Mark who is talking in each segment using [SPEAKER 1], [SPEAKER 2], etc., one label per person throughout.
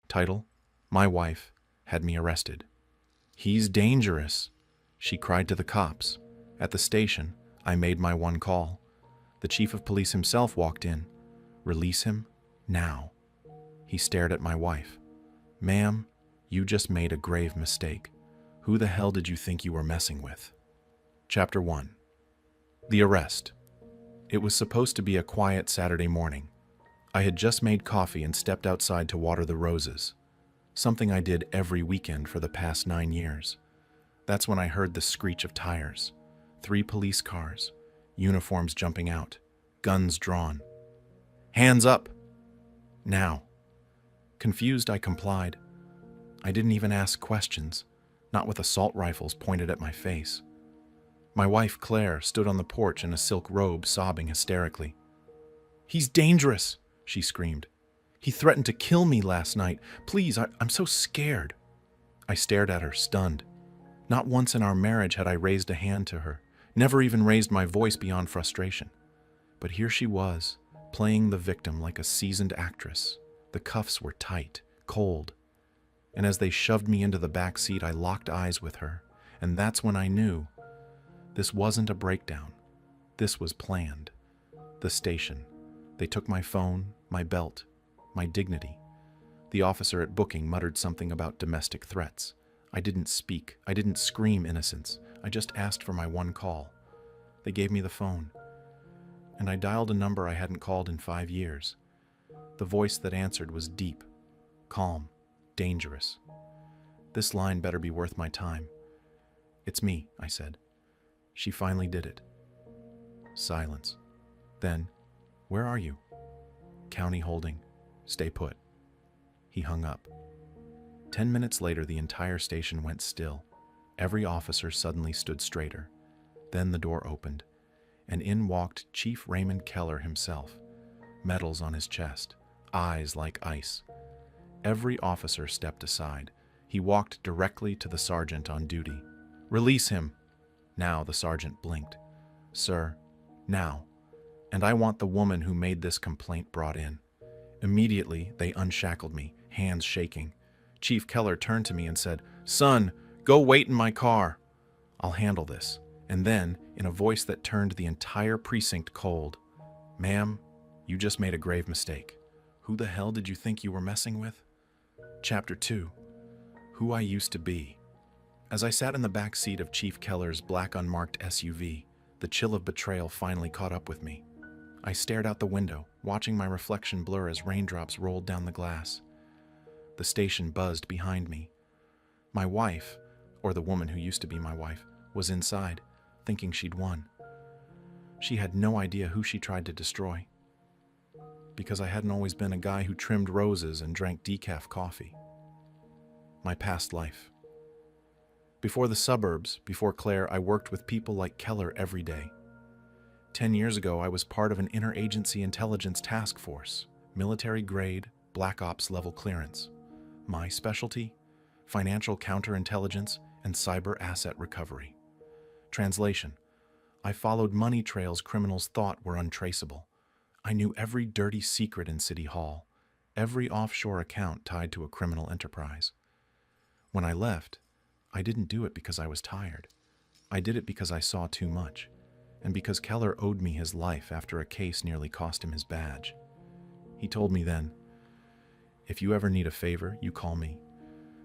[SPEAKER 1] Title: My wife had me arrested. "He's dangerous," she cried to the cops. At the station, I made my one call. The chief of police himself walked in. "Release him now." He stared at my wife. "Ma'am, you just made a grave mistake. Who the hell did you think you were messing with?" Chapter 1. The Arrest. It was supposed to be a quiet Saturday morning. I had just made coffee and stepped outside to water the roses, something I did every weekend for the past 9 years. That's when I heard the screech of tires, 3 police cars, uniforms jumping out, guns drawn. "Hands up! Now!" Confused, I complied. I didn't even ask questions, not with assault rifles pointed at my face. My wife, Claire, stood on the porch in a silk robe, sobbing hysterically. "He's dangerous," she screamed. "He threatened to kill me last night. Please, I'm so scared." I stared at her, stunned. Not once in our marriage had I raised a hand to her, never even raised my voice beyond frustration. But here she was, playing the victim like a seasoned actress. The cuffs were tight, cold, and as they shoved me into the back seat, I locked eyes with her, and that's when I knew this wasn't a breakdown. This was planned. The station. They took my phone, my belt, my dignity. The officer at booking muttered something about domestic threats. I didn't speak. I didn't scream innocence. I just asked for my one call. They gave me the phone, and I dialed a number I hadn't called in 5 years. The voice that answered was deep, calm, dangerous. This line better be worth my time. "It's me," I said. She finally did it. Silence. Then, "Where are you?" "County holding. Stay put." He hung up. 10 minutes later, the entire station went still. Every officer suddenly stood straighter. Then the door opened, and in walked Chief Raymond Keller himself, medals on his chest, eyes like ice. Every officer stepped aside. He walked directly to the sergeant on duty. "Release him!" Now the sergeant blinked. "Sir, now. And I want the woman who made this complaint brought in." Immediately, they unshackled me, hands shaking. Chief Keller turned to me and said, "Son, go wait in my car. I'll handle this." And then, in a voice that turned the entire precinct cold, "Ma'am, you just made a grave mistake. Who the hell did you think you were messing with?" Chapter 2. Who I Used to Be. As I sat in the back seat of Chief Keller's black unmarked SUV, the chill of betrayal finally caught up with me. I stared out the window, watching my reflection blur as raindrops rolled down the glass. The station buzzed behind me. My wife, or the woman who used to be my wife, was inside, thinking she'd won. She had no idea who she tried to destroy, because I hadn't always been a guy who trimmed roses and drank decaf coffee. My past life. Before the suburbs, before Claire, I worked with people like Keller every day. 10 years ago, I was part of an interagency intelligence task force, military-grade, black ops level clearance. My specialty? Financial counterintelligence and cyber asset recovery. Translation: I followed money trails criminals thought were untraceable. I knew every dirty secret in City Hall, every offshore account tied to a criminal enterprise. When I left, I didn't do it because I was tired. I did it because I saw too much, and because Keller owed me his life after a case nearly cost him his badge. He told me then, "If you ever need a favor, you call me.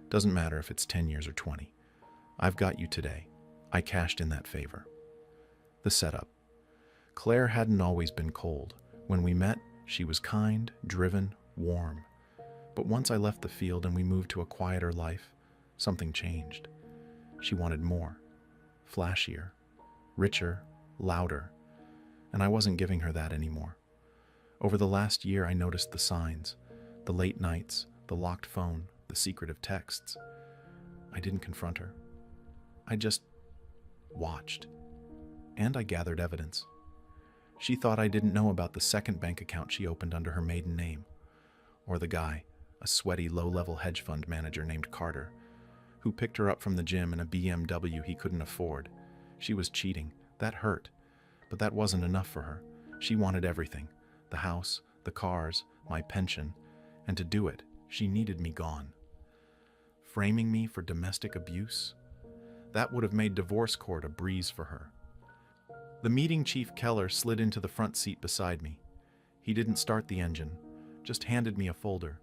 [SPEAKER 1] Doesn't matter if it's 10 years or 20. I've got you today." I cashed in that favor. The setup. Claire hadn't always been cold. When we met, she was kind, driven, warm. But once I left the field and we moved to a quieter life, something changed. She wanted more, flashier, richer, louder, and I wasn't giving her that anymore. Over the last year, I noticed the signs, the late nights, the locked phone, the secretive texts. I didn't confront her. I just watched, and I gathered evidence. She thought I didn't know about the second bank account she opened under her maiden name, or the guy, a sweaty, low-level hedge fund manager named Carter, who picked her up from the gym in a BMW he couldn't afford. She was cheating. That hurt. But that wasn't enough for her. She wanted everything: the house, the cars, my pension, and to do it, She needed me gone. Framing me for domestic abuse? That would have made divorce court a breeze for her. The meeting chief Keller slid into the front seat beside me. He didn't start the engine, just handed me a folder.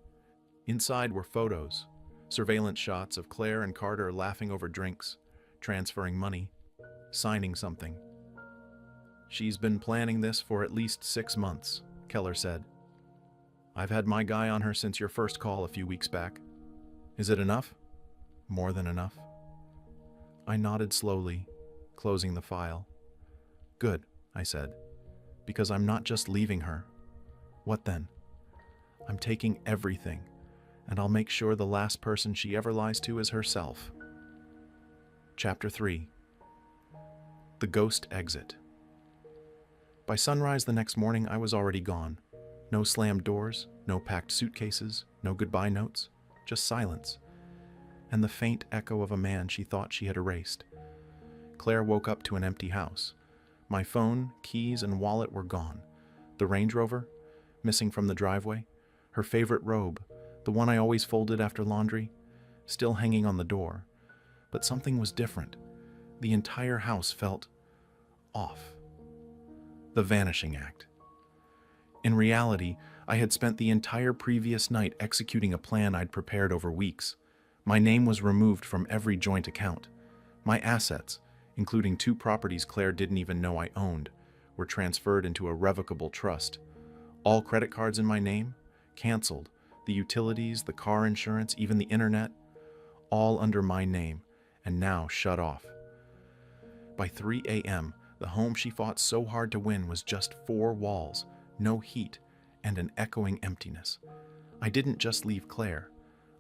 [SPEAKER 1] Inside were photos, surveillance shots of Claire and Carter laughing over drinks, transferring money, signing something. "She's been planning this for at least 6 months," Keller said. "I've had my guy on her since your first call a few weeks back. Is it enough? More than enough?" I nodded slowly, closing the file. "Good," I said, "because I'm not just leaving her." "What then?" "I'm taking everything, and I'll make sure the last person she ever lies to is herself." Chapter 3. The Ghost Exit. By sunrise the next morning, I was already gone. No slammed doors, no packed suitcases, no goodbye notes, just silence, and the faint echo of a man she thought she had erased. Claire woke up to an empty house. My phone, keys, and wallet were gone. The Range Rover, missing from the driveway. Her favorite robe, the one I always folded after laundry, still hanging on the door. But something was different. The entire house felt off. The vanishing act. In reality, I had spent the entire previous night executing a plan I'd prepared over weeks. My name was removed from every joint account. My assets, including 2 properties Claire didn't even know I owned, were transferred into a revocable trust. All credit cards in my name, canceled. The utilities, the car insurance, even the internet, all under my name, and now shut off. By 3 a.m., the home she fought so hard to win was just 4 walls, no heat, and an echoing emptiness. I didn't just leave Claire.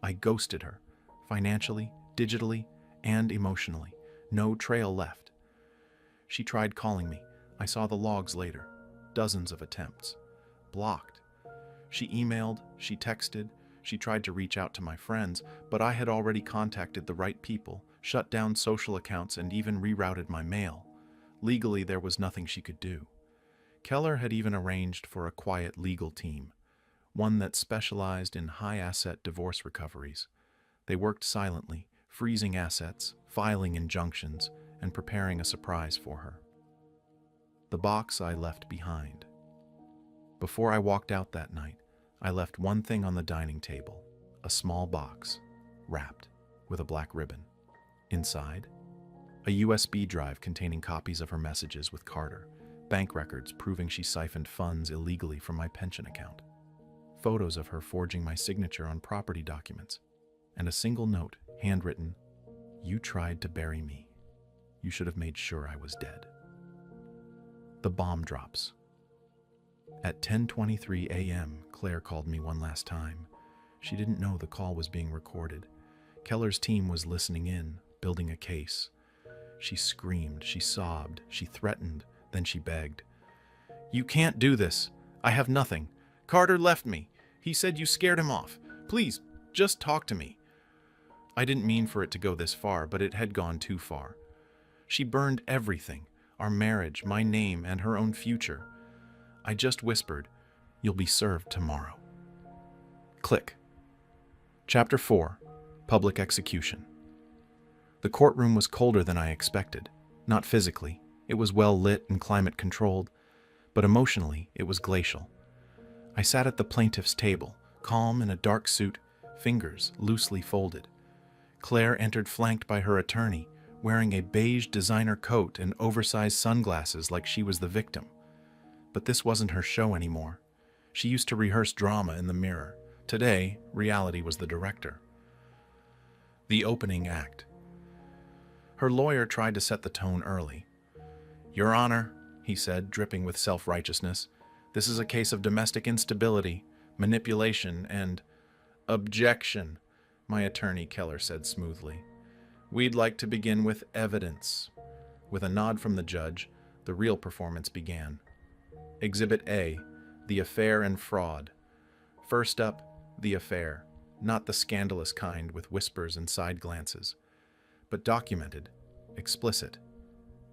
[SPEAKER 1] I ghosted her, financially, digitally, and emotionally. No trail left. She tried calling me. I saw the logs later. Dozens of attempts. Blocked. She emailed, she texted, she tried to reach out to my friends, but I had already contacted the right people, shut down social accounts, and even rerouted my mail. Legally, there was nothing she could do. Keller had even arranged for a quiet legal team, one that specialized in high-asset divorce recoveries. They worked silently, freezing assets, filing injunctions, and preparing a surprise for her. The box I left behind. Before I walked out that night, I left one thing on the dining table, a small box, wrapped with a black ribbon. Inside, a USB drive containing copies of her messages with Carter, bank records proving she siphoned funds illegally from my pension account, photos of her forging my signature on property documents, and a single note, handwritten, "You tried to bury me. You should have made sure I was dead." The bomb drops. At 10:23 a.m., Claire called me one last time. She didn't know the call was being recorded. Keller's team was listening in, building a case. She screamed, she sobbed, she threatened, then she begged. "You can't do this. I have nothing. Carter left me. He said you scared him off. Please, just talk to me." I didn't mean for it to go this far, but it had gone too far. She burned everything, our marriage, my name, and her own future. I just whispered, "You'll be served tomorrow." Click. Chapter 4. Public Execution. The courtroom was colder than I expected. Not physically, it was well lit and climate controlled, but emotionally, it was glacial. I sat at the plaintiff's table, calm in a dark suit, fingers loosely folded. Claire entered flanked by her attorney, wearing a beige designer coat and oversized sunglasses like she was the victim. But this wasn't her show anymore. She used to rehearse drama in the mirror. Today, reality was the director. The opening act. Her lawyer tried to set the tone early. "Your Honor," he said, dripping with self-righteousness, "this is a case of domestic instability, manipulation, and—" "Objection," my attorney Keller said smoothly. "We'd like to begin with evidence." With a nod from the judge, the real performance began. Exhibit A, the affair and fraud. First up, the affair, not the scandalous kind with whispers and side glances, but documented, explicit,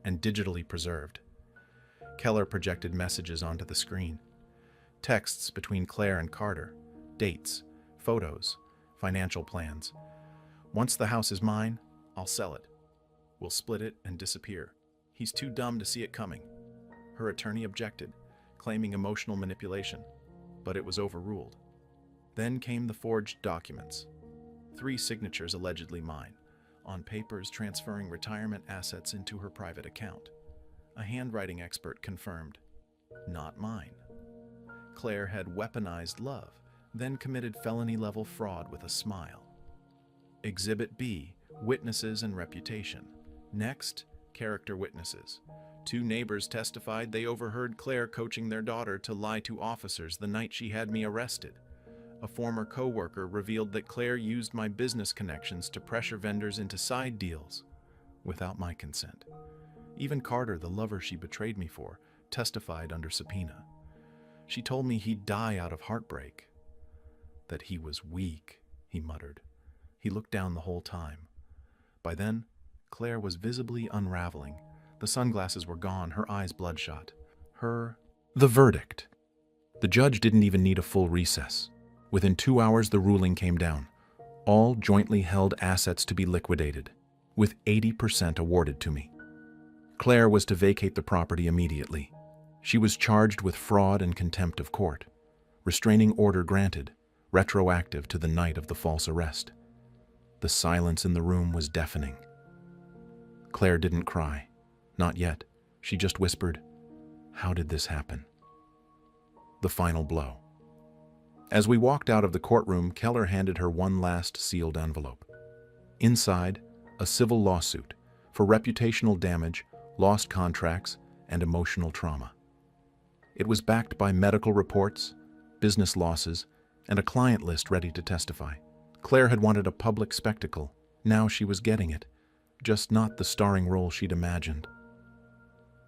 [SPEAKER 1] and digitally preserved. Keller projected messages onto the screen. Texts between Claire and Carter, dates, photos, Financial plans. Once the house is mine, I'll sell it. We'll split it and disappear. He's too dumb to see it coming. Her attorney objected, claiming emotional manipulation, but it was overruled. Then came the forged documents. 3 signatures allegedly mine, on papers transferring retirement assets into her private account. A handwriting expert confirmed, not mine. Claire had weaponized love, then committed felony-level fraud with a smile. Exhibit B, witnesses and reputation. Next, character witnesses. 2 neighbors testified they overheard Claire coaching their daughter to lie to officers the night she had me arrested. A former co-worker revealed that Claire used my business connections to pressure vendors into side deals without my consent. Even Carter, the lover she betrayed me for, testified under subpoena. She told me he'd die out of heartbreak. That he was weak, he muttered. He looked down the whole time. By then, Claire was visibly unraveling. The sunglasses were gone, her eyes bloodshot. The verdict. The judge didn't even need a full recess. Within 2 hours, the ruling came down. All jointly held assets to be liquidated, with 80% awarded to me. Claire was to vacate the property immediately. She was charged with fraud and contempt of court. Restraining order granted, retroactive to the night of the false arrest. The silence in the room was deafening. Claire didn't cry. Not yet. She just whispered, "How did this happen?" The final blow. As we walked out of the courtroom, Keller handed her one last sealed envelope. Inside, a civil lawsuit for reputational damage, lost contracts, and emotional trauma. It was backed by medical reports, business losses, and a client list ready to testify. Claire had wanted a public spectacle. Now she was getting it, just not the starring role she'd imagined.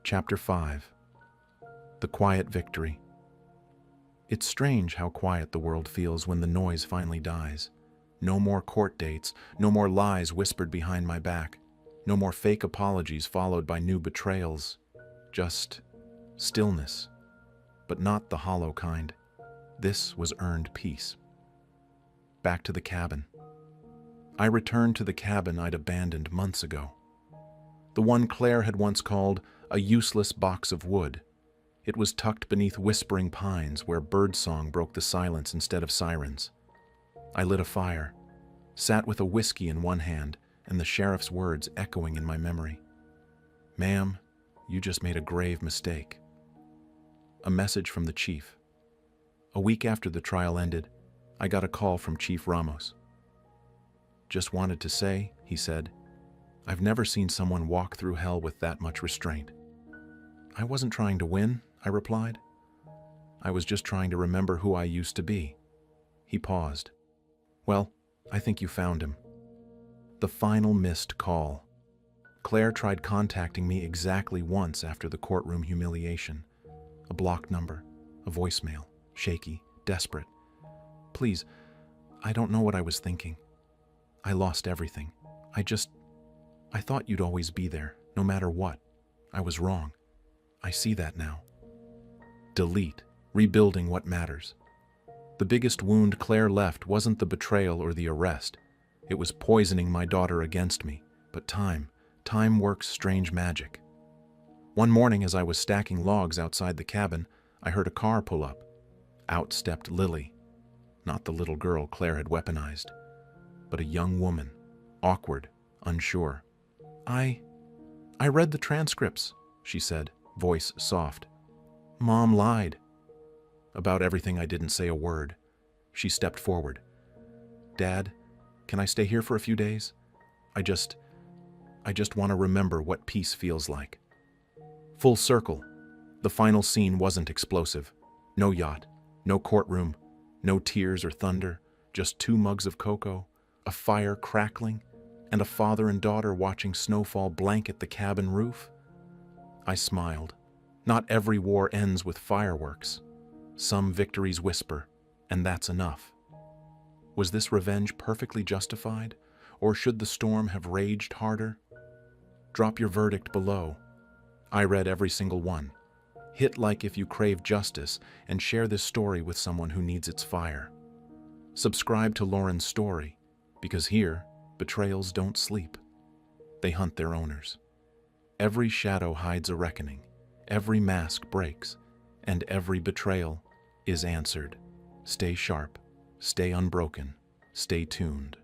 [SPEAKER 1] Chapter 5. The Quiet Victory. It's strange how quiet the world feels when the noise finally dies. No more court dates, no more lies whispered behind my back, no more fake apologies followed by new betrayals. Just stillness, but not the hollow kind. This was earned peace. Back to the cabin. I returned to the cabin I'd abandoned months ago. The one Claire had once called a useless box of wood. It was tucked beneath whispering pines where birdsong broke the silence instead of sirens. I lit a fire, sat with a whiskey in one hand and the sheriff's words echoing in my memory. "Ma'am, you just made a grave mistake." A message from the chief. A week after the trial ended, I got a call from Chief Ramos. "Just wanted to say," he said, "I've never seen someone walk through hell with that much restraint." "I wasn't trying to win," I replied. "I was just trying to remember who I used to be." He paused. "Well, I think you found him." The final missed call. Claire tried contacting me exactly once after the courtroom humiliation. A blocked number, a voicemail, shaky, desperate. "Please, I don't know what I was thinking. I lost everything. I thought you'd always be there, no matter what. I was wrong. I see that now." Delete, rebuilding what matters. The biggest wound Claire left wasn't the betrayal or the arrest. It was poisoning my daughter against me. But time works strange magic. One morning as I was stacking logs outside the cabin, I heard a car pull up. Out stepped Lily. Not the little girl Claire had weaponized, but a young woman, awkward, unsure. I read the transcripts," she said, voice soft. "Mom lied." About everything I didn't say a word. She stepped forward. "Dad, can I stay here for a few days? I just want to remember what peace feels like." Full circle. The final scene wasn't explosive. No yacht, no courtroom, no tears or thunder, just 2 mugs of cocoa, a fire crackling, and a father and daughter watching snowfall blanket the cabin roof. I smiled. Not every war ends with fireworks. Some victories whisper, and that's enough. Was this revenge perfectly justified, or should the storm have raged harder? Drop your verdict below. I read every single one. Hit like if you crave justice, and share this story with someone who needs its fire. Subscribe to Lauren's story, because here, betrayals don't sleep. They hunt their owners. Every shadow hides a reckoning, every mask breaks, and every betrayal is answered. Stay sharp, stay unbroken, stay tuned.